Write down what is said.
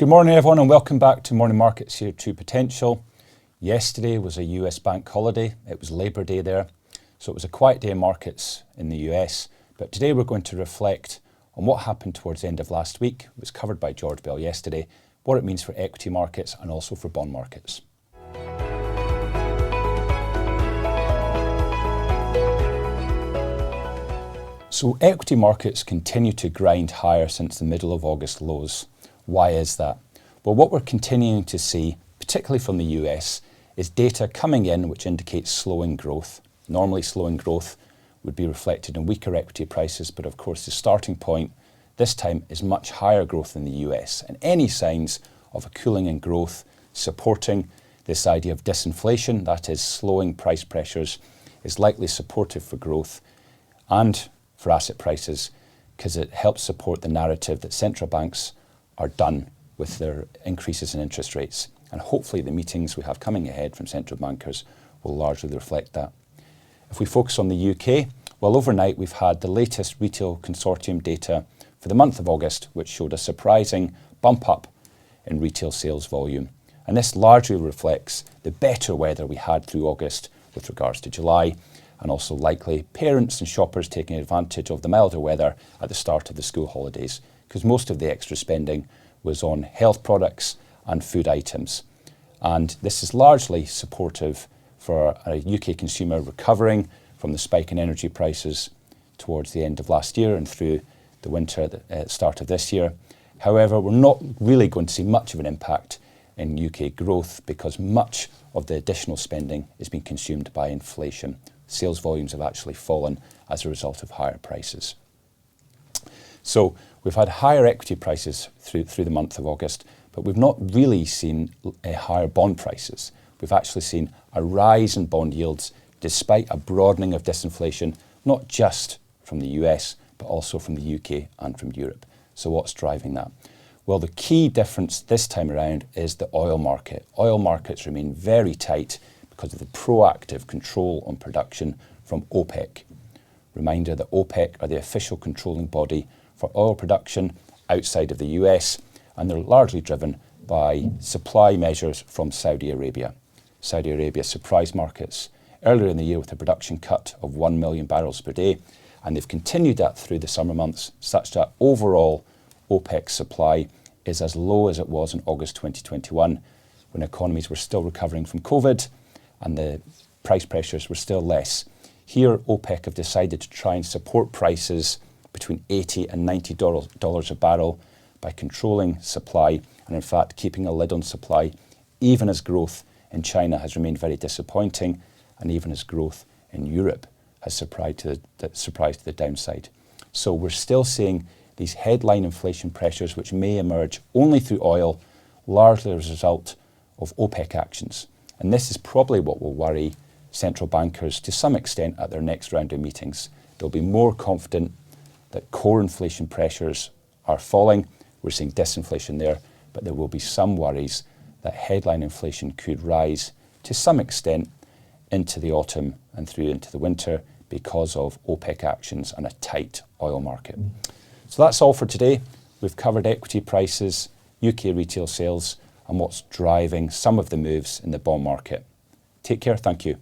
Good morning everyone and welcome back to Morning Markets here at True Potential. Yesterday was a US bank holiday. It was Labor Day there. So it was a quiet day in markets in the US. But today we're going to reflect on what happened towards the end of last week. It was covered by George Bell yesterday, what it means for equity markets and also for bond markets. So equity markets continue to grind higher since the middle of August lows. Why is that? Well, what we're continuing to see, particularly from the US, is data coming in which indicates slowing growth. Normally slowing growth would be reflected in weaker equity prices, but of course the starting point this time is much higher growth in the US. And any signs of a cooling in growth supporting this idea of disinflation, that is slowing price pressures, is likely supportive for growth and for asset prices because it helps support the narrative that central banks are done with their increases in interest rates. And hopefully the meetings we have coming ahead from central bankers will largely reflect that. If we focus on the UK, well, overnight we've had the latest retail consortium data for the month of August, which showed a surprising bump up in retail sales volume. And this largely reflects the better weather we had through August with regards to July, and also likely parents and shoppers taking advantage of the milder weather at the start of the school holidays, because most of the extra spending was on health products and food items. And this is largely supportive for a UK consumer recovering from the spike in energy prices towards the end of last year and through the winter at the start of this year. However, we're not really going to see much of an impact in UK growth because much of the additional spending is being consumed by inflation. Sales volumes have actually fallen as a result of higher prices. So we've had higher equity prices through the month of August, but we've not really seen higher bond prices. We've actually seen a rise in bond yields despite a broadening of disinflation, not just from the US, but also from the UK and from Europe. So what's driving that? Well, the key difference this time around is the oil market. Oil markets remain very tight because of the proactive control on production from OPEC. Reminder that OPEC are the official controlling body for oil production outside of the US, and they're largely driven by supply measures from Saudi Arabia. Saudi Arabia surprised markets earlier in the year with a production cut of 1 million barrels per day, and they've continued that through the summer months, such that overall OPEC supply is as low as it was in August 2021, when economies were still recovering from COVID and the price pressures were still less. Here, OPEC have decided to try and support prices between $80 and $90 a barrel by controlling supply and in fact keeping a lid on supply, even as growth in China has remained very disappointing and even as growth in Europe has surprised to the downside. So we're still seeing these headline inflation pressures which may emerge only through oil, largely as a result of OPEC actions. And this is probably what will worry central bankers to some extent at their next round of meetings. They'll be more confident that core inflation pressures are falling. We're seeing disinflation there, but there will be some worries that headline inflation could rise to some extent into the autumn and through into the winter because of OPEC actions and a tight oil market. So that's all for today. We've covered equity prices, UK retail sales, and what's driving some of the moves in the bond market. Take care. Thank you.